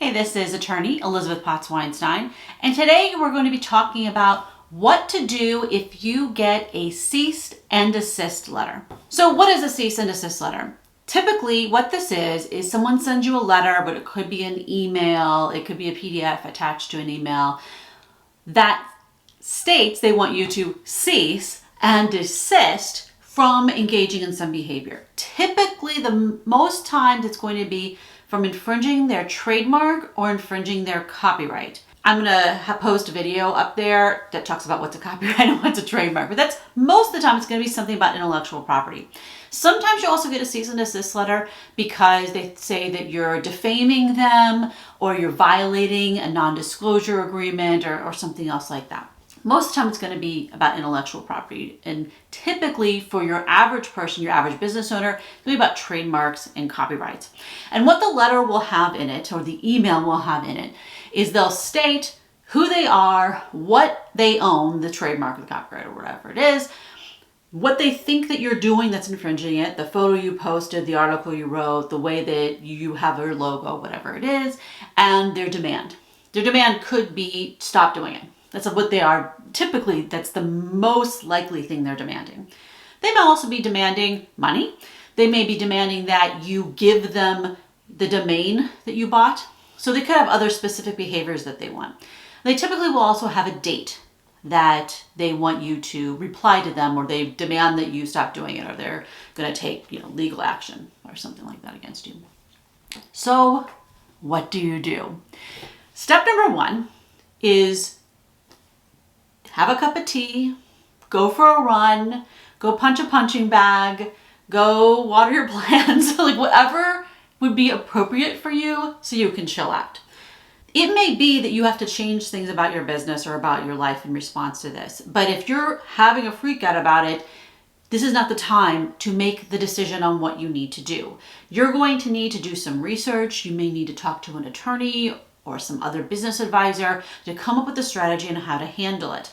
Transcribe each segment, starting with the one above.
Hey, this is attorney Elizabeth Potts-Weinstein, and today we're going to be talking about what to do if you get a cease and desist letter. So what is a cease and desist letter? Typically what this is someone sends you a letter, but it could be an email, it could be a PDF attached to an email that states they want you to cease and desist from engaging in some behavior. Typically, the most times it's going to be from infringing their trademark or infringing their copyright. I'm going to post a video up there that talks about what's a copyright and what's a trademark, but that's most of the time it's going to be something about intellectual property. Sometimes you also get a cease and desist letter because they say that you're defaming them or you're violating a non-disclosure agreement or something else like that. Most of the time it's going to be about intellectual property, and typically for your average person, your average business owner, it's going to be about trademarks and copyrights. And what the letter will have in it, or the email will have in it, is they'll state who they are, what they own, the trademark or the copyright or whatever it is, what they think that you're doing that's infringing it, the photo you posted, the article you wrote, the way that you have your logo, whatever it is, and their demand. Their demand could be stop doing it. That's what they are. Typically, that's the most likely thing they're demanding. They may also be demanding money. They may be demanding that you give them the domain that you bought. So they could have other specific behaviors that they want. They typically will also have a date that they want you to reply to them, or they demand that you stop doing it, or they're going to take, legal action or something like that against you. So what do you do? Step number one is have a cup of tea, go for a run, go punch a punching bag, go water your plants, like whatever would be appropriate for you so you can chill out. It may be that you have to change things about your business or about your life in response to this, but if you're having a freak out about it, this is not the time to make the decision on what you need to do. You're going to need to do some research. You may need to talk to an attorney or some other business advisor to come up with a strategy on how to handle it.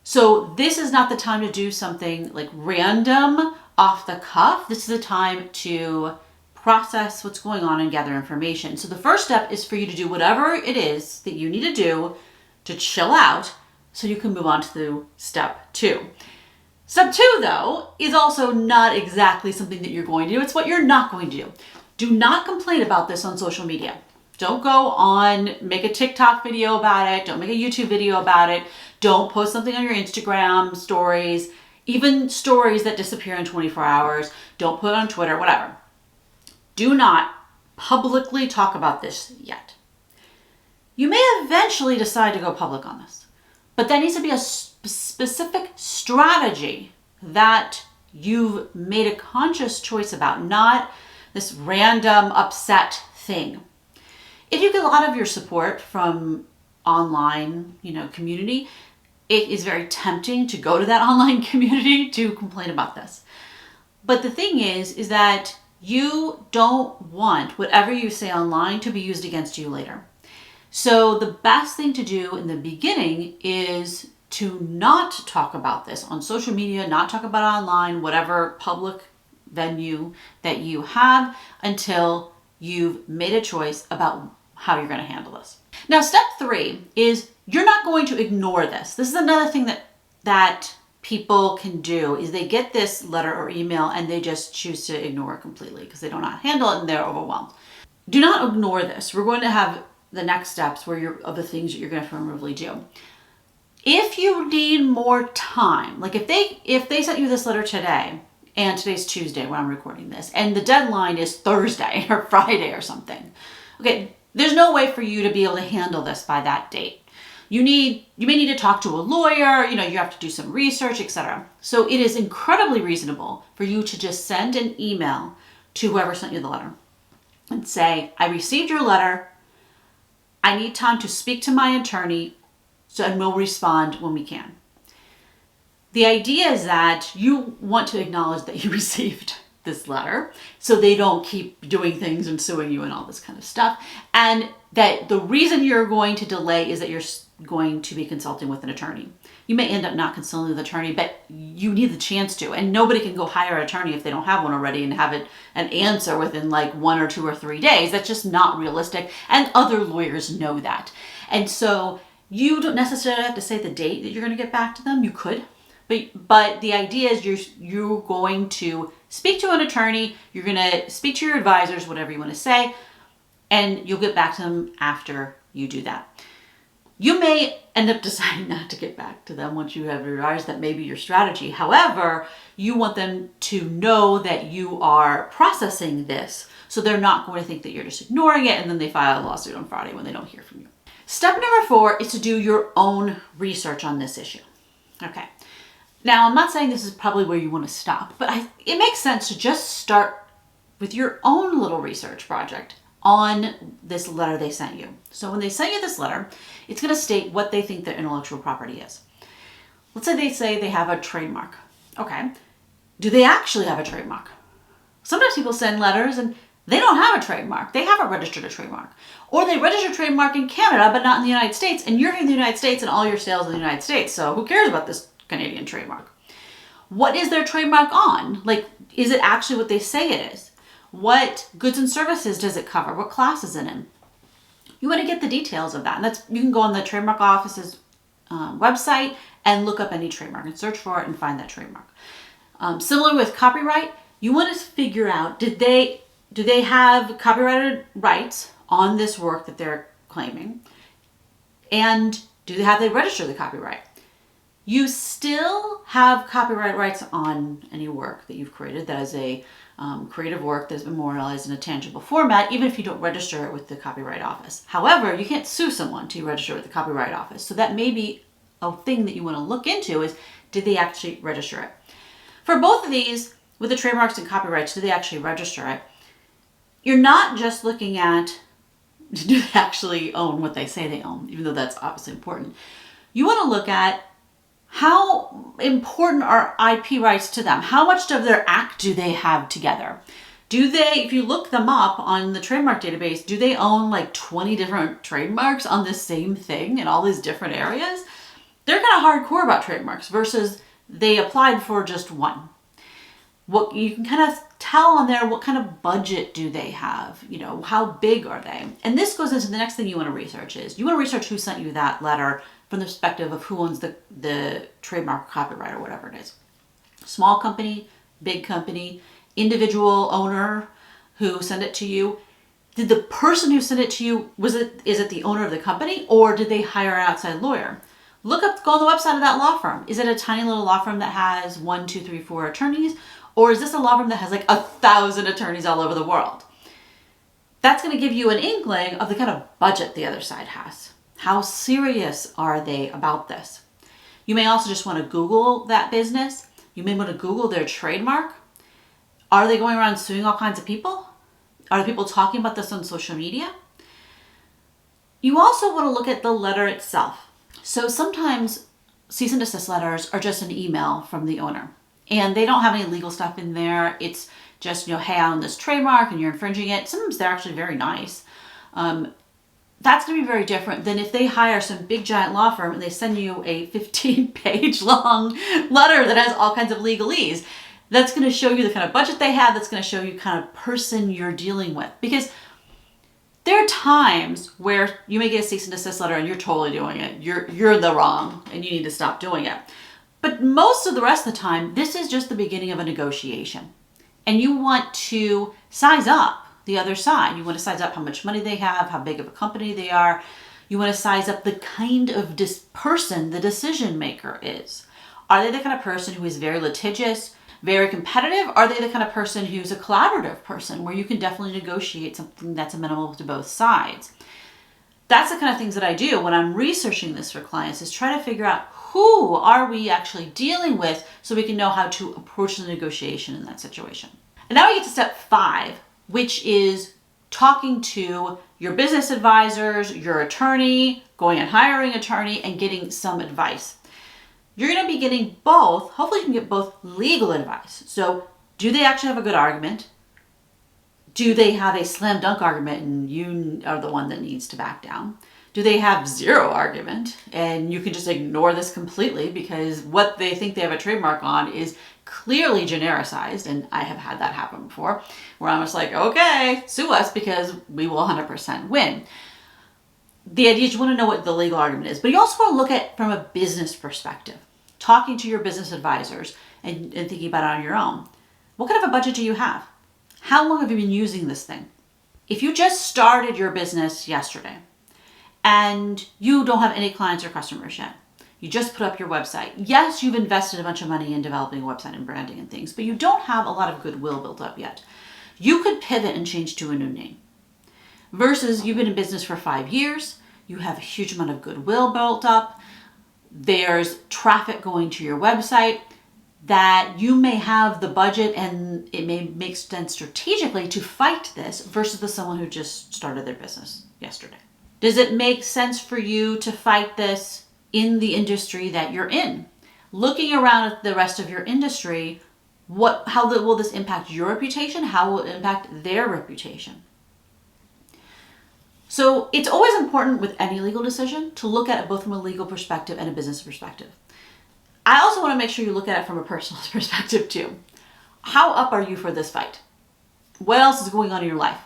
So this is not the time to do something like random, off the cuff. This is the time to process what's going on and gather information. So the first step is for you to do whatever it is that you need to do to chill out so you can move on to step two. Step two, though, is also not exactly something that you're going to do. It's what you're not going to do. Do not complain about this on social media. Don't go on, make a TikTok video about it. Don't make a YouTube video about it. Don't post something on your Instagram stories, even stories that disappear in 24 hours. Don't put it on Twitter, whatever. Do not publicly talk about this yet. You may eventually decide to go public on this, but there needs to be a specific strategy that you've made a conscious choice about, not this random upset thing. If you get a lot of your support from online, community, it is very tempting to go to that online community to complain about this. But the thing is that you don't want whatever you say online to be used against you later. So the best thing to do in the beginning is to not talk about this on social media, not talk about it online, whatever public venue that you have, until you've made a choice about how you're going to handle this. Now, step three is you're not going to ignore this. This is another thing that people can do, is they get this letter or email and they just choose to ignore it completely because they don't know how to handle it and they're overwhelmed. Do not ignore this. We're going to have the next steps of the things that you're going to affirmatively do. If you need more time, like if they sent you this letter today, and today's Tuesday when I'm recording this, and the deadline is Thursday or Friday or something, okay, there's no way for you to be able to handle this by that date. You may need to talk to a lawyer, you have to do some research, etc. So it is incredibly reasonable for you to just send an email to whoever sent you the letter and say, I received your letter. I need time to speak to my attorney, and we'll respond when we can. The idea is that you want to acknowledge that you received this letter so they don't keep doing things and suing you and all this kind of stuff. And that the reason you're going to delay is that you're going to be consulting with an attorney. You may end up not consulting with an attorney, but you need the chance to. And nobody can go hire an attorney if they don't have one already and have an answer within like 1 or 2 or 3 days. That's just not realistic. And other lawyers know that. And so you don't necessarily have to say the date that you're going to get back to them. You could. But the idea is you're going to speak to an attorney. You're going to speak to your advisors, whatever you want to say. And you'll get back to them after you do that. You may end up deciding not to get back to them once you have realized that may be your strategy. However, you want them to know that you are processing this, so they're not going to think that you're just ignoring it and then they file a lawsuit on Friday when they don't hear from you. Step number 4 is to do your own research on this issue. Okay. Now, I'm not saying this is probably where you want to stop, but it makes sense to just start with your own little research project on this letter they sent you. So when they sent you this letter, it's going to state what they think their intellectual property is. Let's say they have a trademark. Okay. Do they actually have a trademark? Sometimes people send letters and they don't have a trademark. They haven't registered a trademark. Or they registered a trademark in Canada, but not in the United States. And you're in the United States and all your sales in the United States. So who cares about this Canadian trademark? What is their trademark on? Like, is it actually what they say it is? What goods and services does it cover? What class is it in? You want to get the details of that. And you can go on the trademark office's website and look up any trademark and search for it and find that trademark. Similar with copyright, you want to figure out, do they have copyrighted rights on this work that they're claiming? And have they registered the copyright? You still have copyright rights on any work that you've created that is a creative work that's memorialized in a tangible format, even if you don't register it with the Copyright Office. However, you can't sue someone to register with the Copyright Office. So that may be a thing that you want to look into is, did they actually register it? For both of these, with the trademarks and copyrights, do they actually register it? You're not just looking at, do they actually own what they say they own, even though that's obviously important. You want to look at, how important are IP rights to them? How much of their act do they have together? Do they, if you look them up on the trademark database, do they own like 20 different trademarks on the same thing in all these different areas? They're kind of hardcore about trademarks versus they applied for just one. What you can kind of tell on there, what kind of budget do they have? You know, how big are they? And this goes into the next thing you want to research is, you want to research who sent you that letter from the perspective of who owns the trademark, copyright, or whatever it is. Small company, big company, individual owner who sent it to you. Did the person who sent it to you, is it the owner of the company, or did they hire an outside lawyer? Go on the website of that law firm. Is it a tiny little law firm that has 1, 2, 3, 4 attorneys? Or is this a law firm that has like 1,000 attorneys all over the world? That's going to give you an inkling of the kind of budget the other side has. How serious are they about this? You may also just want to Google that business. You may want to Google their trademark. Are they going around suing all kinds of people? Are the people talking about this on social media? You also want to look at the letter itself. So sometimes cease and desist letters are just an email from the owner. And they don't have any legal stuff in there. It's just, hey, I own this trademark and you're infringing it. Sometimes they're actually very nice. That's going to be very different than if they hire some big giant law firm and they send you a 15-page long letter that has all kinds of legalese. That's going to show you the kind of budget they have. That's going to show you kind of person you're dealing with. Because there are times where you may get a cease and desist letter and you're totally doing it. You're the wrong and you need to stop doing it. But most of the rest of the time, this is just the beginning of a negotiation. And you want to size up the other side. You want to size up how much money they have, how big of a company they are. You want to size up the kind of person the decision maker is. Are they the kind of person who is very litigious, very competitive? Are they the kind of person who's a collaborative person where you can definitely negotiate something that's amenable to both sides? That's the kind of things that I do when I'm researching this for clients, is try to figure out who are we actually dealing with so we can know how to approach the negotiation in that situation. And now we get to step 5, which is talking to your business advisors, your attorney, going and hiring an attorney and getting some advice. You're going to be getting both, hopefully you can get both legal advice. So Do they actually have a good argument? Do they have a slam dunk argument and you are the one that needs to back down? Do they have zero argument and you can just ignore this completely because what they think they have a trademark on is clearly genericized? And I have had that happen before where I'm just like, okay, sue us because we will 100% win. The idea is you want to know what the legal argument is, but you also want to look at it from a business perspective, talking to your business advisors and thinking about it on your own. What kind of a budget do you have? How long have you been using this thing? If you just started your business yesterday and you don't have any clients or customers yet, you just put up your website. Yes, you've invested a bunch of money in developing a website and branding and things, but you don't have a lot of goodwill built up yet. You could pivot and change to a new name. Versus you've been in business for 5 years, you have a huge amount of goodwill built up, there's traffic going to your website, that you may have the budget and it may make sense strategically to fight this versus the someone who just started their business yesterday. Does it make sense for you to fight this in the industry that you're in? Looking around at the rest of your industry, how will this impact your reputation? How will it impact their reputation? So it's always important with any legal decision to look at it both from a legal perspective and a business perspective. I also want to make sure you look at it from a personal perspective too. How up are you for this fight? What else is going on in your life?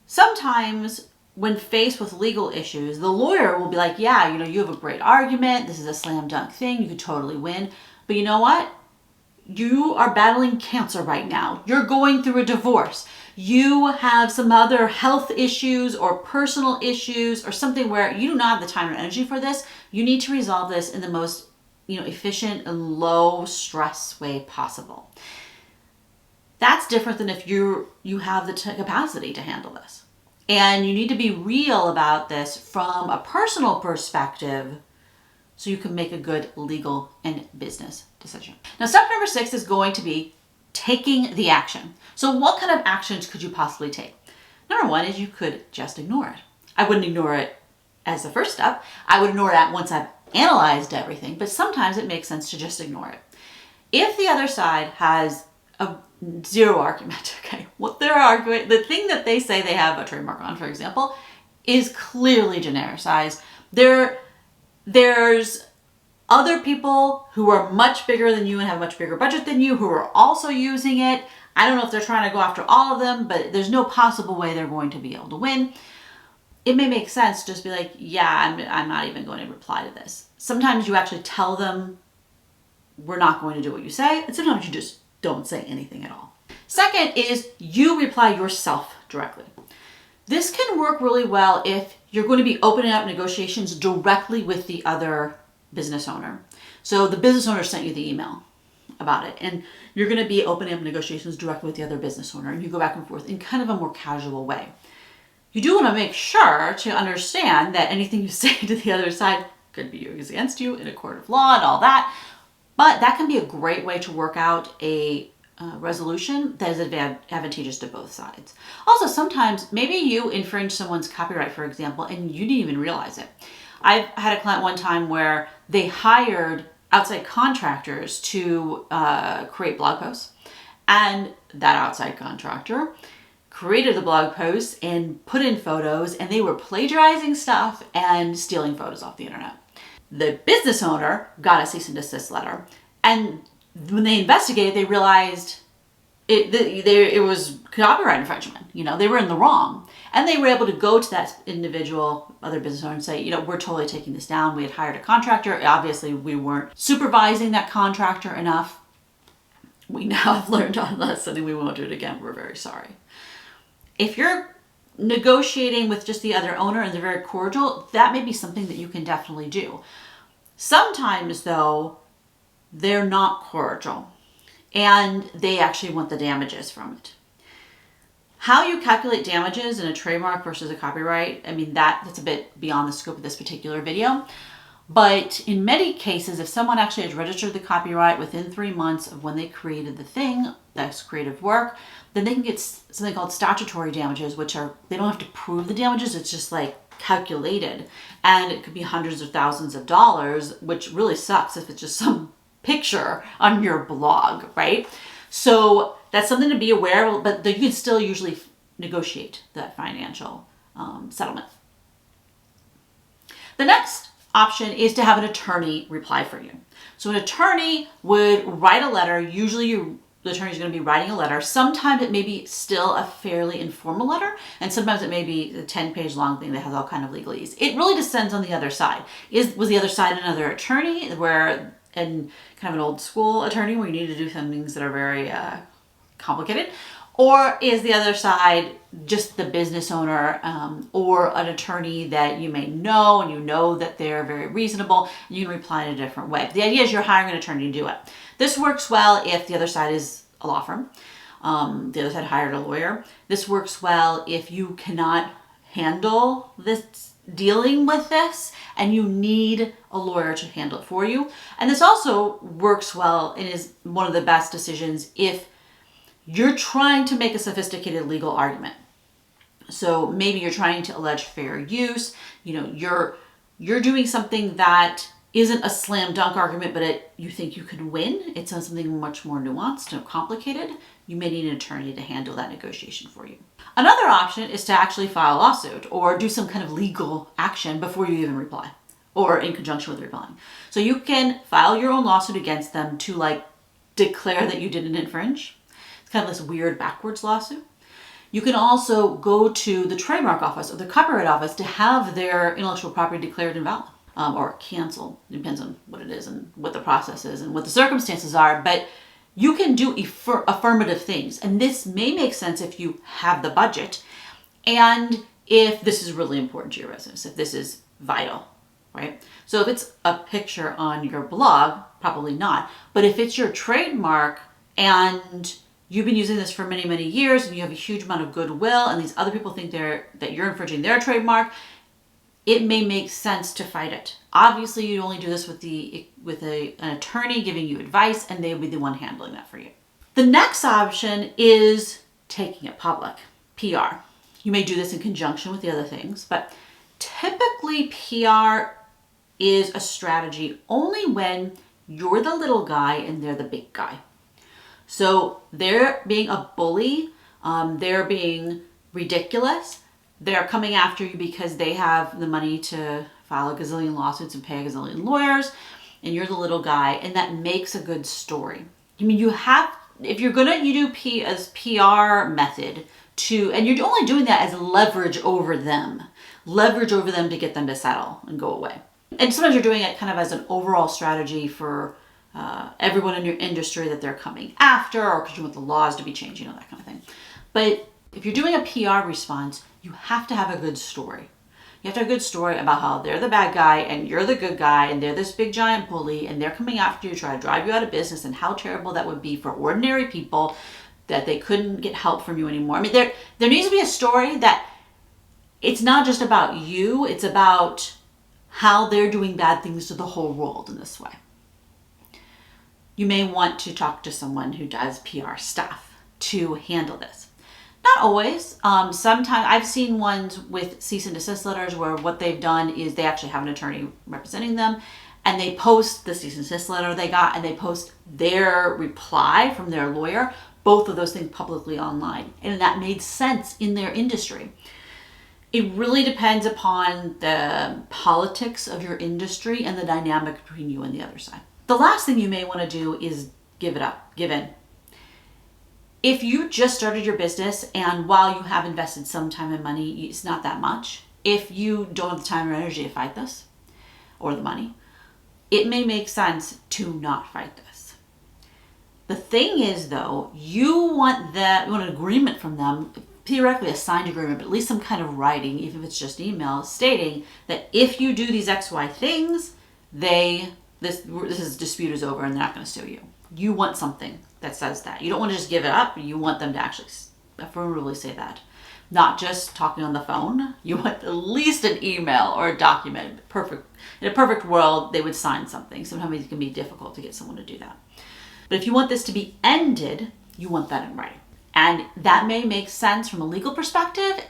Sometimes when faced with legal issues, the lawyer will be like, yeah, you have a great argument. This is a slam dunk thing. You could totally win. But you know what? You are battling cancer right now. You're going through a divorce. You have some other health issues or personal issues or something where you do not have the time or energy for this. You need to resolve this in the most efficient and low stress way possible. That's different than if you have the capacity to handle this. And you need to be real about this from a personal perspective so you can make a good legal and business decision. Now, step number 6 is going to be taking the action. So what kind of actions could you possibly take? Number 1 is you could just ignore it. I wouldn't ignore it as the first step. I would ignore that once I've analyzed everything, but sometimes it makes sense to just ignore it. If the other side has a zero argument, okay, what they're arguing, the thing that they say they have a trademark on, for example, is clearly genericized. There's other people who are much bigger than you and have a much bigger budget than you who are also using it. I don't know if they're trying to go after all of them, but there's no possible way they're going to be able to win. It may make sense to just be like, yeah, I'm not even going to reply to this. Sometimes you actually tell them, we're not going to do what you say, and sometimes you just don't say anything at all. Second is you reply yourself directly. This can work really well if you're going to be opening up negotiations directly with the other business owner. So the business owner sent you the email about it, and you're going to be opening up negotiations directly with the other business owner, and you go back and forth in kind of a more casual way. You do want to make sure to understand that anything you say to the other side could be used against you in a court of law and all that, but that can be a great way to work out a resolution that is advantageous to both sides. Also, sometimes maybe you infringe someone's copyright, for example, and you didn't even realize it. I've had a client one time where they hired outside contractors to create blog posts, and that outside contractor created the blog posts and put in photos, and they were plagiarizing stuff and stealing photos off the internet. The business owner got a cease and desist letter, and when they investigated, they realized it was copyright infringement. They were in the wrong, and they were able to go to that individual, other business owner, and say, we're totally taking this down. We had hired a contractor. Obviously, we weren't supervising that contractor enough. We now have learned our lesson, and we won't do it again. We're very sorry. If you're negotiating with just the other owner and they're very cordial, that may be something that you can definitely do. Sometimes, though, they're not cordial and they actually want the damages from it. How you calculate damages in a trademark versus a copyright, that's a bit beyond the scope of this particular video. But in many cases, if someone actually has registered the copyright within 3 months of when they created the thing, that's creative work, then they can get something called statutory damages, which they don't have to prove the damages, it's just like calculated. And it could be hundreds of thousands of dollars, which really sucks if it's just some picture on your blog, right? So that's something to be aware of, but you can still usually negotiate that financial settlement. The next option is to have an attorney reply for you. So an attorney would write a letter. Usually the attorney is going to be writing a letter. Sometimes it may be still a fairly informal letter, and sometimes it may be a 10-page long thing that has all kind of legalese. It really descends on the other side. Was the other side another attorney, and kind of an old school attorney where you need to do some things that are very complicated? Or is the other side just the business owner or an attorney that you may know and you know that they're very reasonable and you can reply in a different way? But the idea is you're hiring an attorney to do it. This works well if the other side is a law firm. The other side hired a lawyer. This works well if you cannot handle this, dealing with this, and you need a lawyer to handle it for you. And this also works well and is one of the best decisions if you're trying to make a sophisticated legal argument. So maybe you're trying to allege fair use. You're doing something that isn't a slam dunk argument, but you think you can win. It's something much more nuanced and complicated. You may need an attorney to handle that negotiation for you. Another option is to actually file a lawsuit or do some kind of legal action before you even reply or in conjunction with replying. So you can file your own lawsuit against them to declare that you didn't infringe. Kind of this weird backwards lawsuit. You can also go to the trademark office or the copyright office to have their intellectual property declared invalid or canceled. It depends on what it is and what the process is and what the circumstances are. But you can do affirmative things. And this may make sense if you have the budget and if this is really important to your business, if this is vital, right? So if it's a picture on your blog, probably not. But if it's your trademark and you've been using this for many, many years and you have a huge amount of goodwill and these other people think that you're infringing their trademark, it may make sense to fight it. Obviously, you only do this with an attorney giving you advice and they'll be the one handling that for you. The next option is taking it public, PR. You may do this in conjunction with the other things, but typically PR is a strategy only when you're the little guy and they're the big guy. So they're being a bully, they're being ridiculous, they're coming after you because they have the money to file a gazillion lawsuits and pay a gazillion lawyers, and you're the little guy, and that makes a good story. I mean, if you're you do as PR method and you're only doing that as leverage over them to get them to settle and go away. And sometimes you're doing it kind of as an overall strategy for everyone in your industry that they're coming after, or because you want the laws to be changed, that kind of thing. But if you're doing a PR response, you have to have a good story. You have to have a good story about how they're the bad guy and you're the good guy and they're this big giant bully and they're coming after you to try to drive you out of business and how terrible that would be for ordinary people that they couldn't get help from you anymore. I mean, there needs to be a story that it's not just about you, it's about how they're doing bad things to the whole world in this way. You may want to talk to someone who does PR stuff to handle this. Not always. Sometimes I've seen ones with cease and desist letters where what they've done is they actually have an attorney representing them and they post the cease and desist letter they got and they post their reply from their lawyer, both of those things publicly online. And that made sense in their industry. It really depends upon the politics of your industry and the dynamic between you and the other side. The last thing you may want to do is give in. If you just started your business and while you have invested some time and money, it's not that much. If you don't have the time or energy to fight this or the money, it may make sense to not fight this. The thing is though, you want an agreement from them, theoretically a signed agreement, but at least some kind of writing, even if it's just email, stating that if you do these XY things, this dispute is over and they're not going to sue you. You want something that says that. You don't want to just give it up. You want them to actually affirmatively say that. Not just talking on the phone. You want at least an email or a document. In a perfect world, they would sign something. Sometimes it can be difficult to get someone to do that. But if you want this to be ended, you want that in writing. And that may make sense from a legal perspective.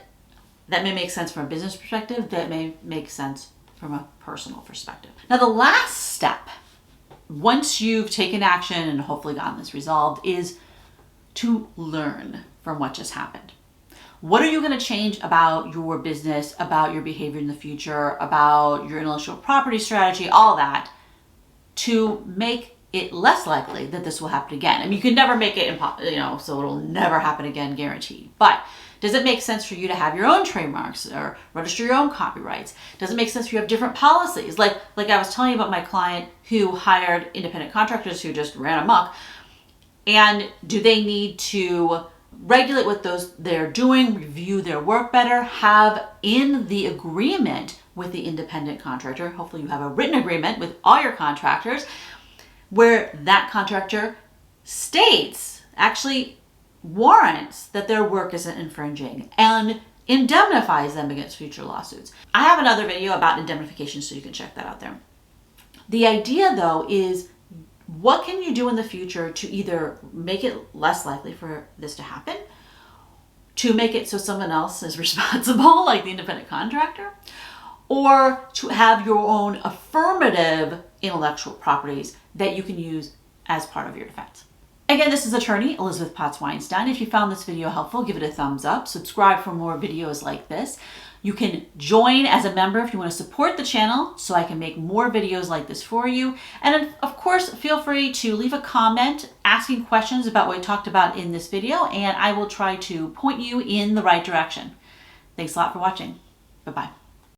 That may make sense from a business perspective. That may make sense from a personal perspective. Now, the last step, once you've taken action and hopefully gotten this resolved, is to learn from what just happened. What are you going to change about your business, about your behavior in the future, about your intellectual property strategy, all that, to make it less likely that this will happen again? I mean, you can never make it so it'll never happen again, guaranteed. But does it make sense for you to have your own trademarks or register your own copyrights? Does it make sense for you to have different policies? Like I was telling you about my client who hired independent contractors who just ran amok. And do they need to regulate what they're doing, review their work better, have in the agreement with the independent contractor, hopefully you have a written agreement with all your contractors, where that contractor states, actually warrants that their work isn't infringing and indemnifies them against future lawsuits. I have another video about indemnification, so you can check that out there. The idea though is, what can you do in the future to either make it less likely for this to happen, to make it so someone else is responsible, like the independent contractor, or to have your own affirmative intellectual properties that you can use as part of your defense? Again, this is attorney Elizabeth Potts-Weinstein. If you found this video helpful, give it a thumbs up. Subscribe for more videos like this. You can join as a member if you want to support the channel so I can make more videos like this for you. And of course, feel free to leave a comment asking questions about what we talked about in this video, and I will try to point you in the right direction. Thanks a lot for watching. Bye-bye.